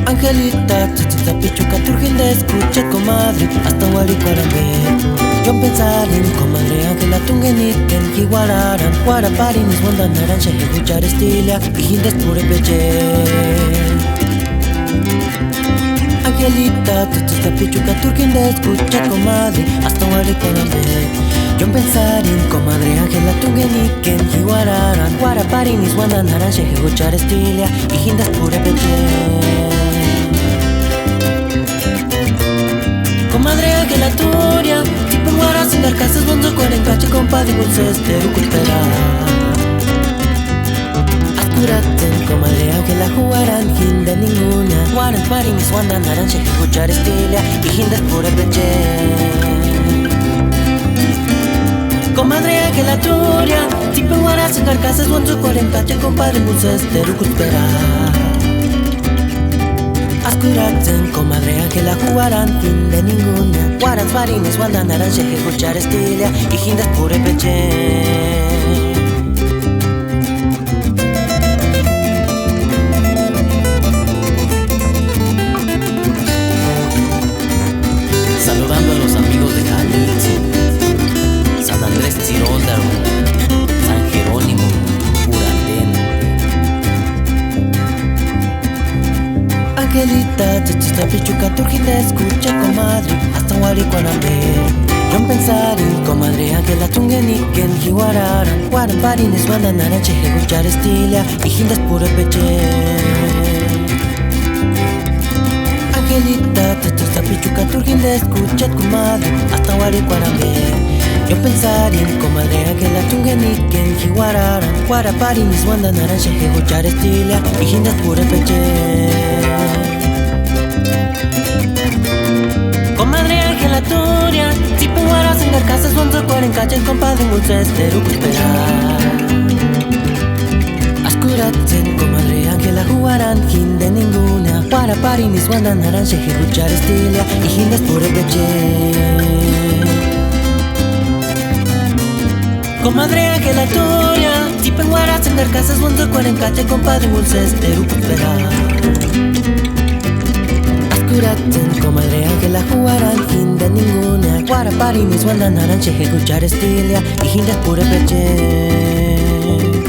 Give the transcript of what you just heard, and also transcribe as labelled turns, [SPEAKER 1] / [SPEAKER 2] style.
[SPEAKER 1] Angelita, chichita, pichuca, turginde, escucha, comadre, hasta Guaricuarambe. Yo pensar en comadre, Ángela, tungeniken, higuararan, guaraparinis, wandanaran, shehehuchar, estilia, hijindes, pure peche. Angelita, chichita, pichuca, turginde, escucha, comadre, hasta Guaricuarambe. Yo pensar en comadre, Ángela, tungeniken, higuararan, guaraparinis, wandanaran, shehehuchar, estilia, hijindes, pure peche. Comadre Ángela Turia, tipo guara sin dar casas, bonzo con encache, compadre, dulces, te recupera. Ascuraten, comadre Ángela, jugarán, hinda ninguna. Guaran, parinis, wandan, naranche, escuchar estilia, y hindas pura peche. Comadre Ángela Turia, tipo guara sin dar casas, bonzo con encache, compadre, dulces, te recupera. Ascuraten, comadre Ángela, jugarán, fin de ninguna. Guaran, parinis, wandan, naranche, escuchar estilia, y hindas pure peche.
[SPEAKER 2] Saludando a los amigos de Jalisco, San Andrés Chiróndaro, San Jerónimo, Uratén.
[SPEAKER 1] Angelita, chichita, pichuca, turginde, escucha, comadre, hasta Guaricuarambe. Yo pensar en comadre Ángela, tungeniken, higuararan, guaran, parinis, wandan, naranche, escuchar estilia, y hindas pure peche. Angelita, chichita, pichuca, turginde, escucha, comadre, hasta Guaricuarambe. Yo pensar en comadre Ángela, tungeniken, higuararan, guaran, parinis, wandan, naranche, escuchar estilia, y hindas pure peche. Comadre Ángela Turia, si penguaras en casas, bonzo cuaren cachas, compadre, dulces, te recupera. Ascuraten, comadre Ángela, jugarán, hin de ninguna. Para parinis, wandan, naranche, escuchar estilia, y hindas pure peche. Comadre Ángela Turia, si penguaras en casas, bonzo cuaren cachas, compadre, dulces, te recupera. Ascuraten, comadre Ángela, jugarán, fin de ninguna. Guara, parinis, wandan, naranche, escuchar estilia, y hindas pure peche.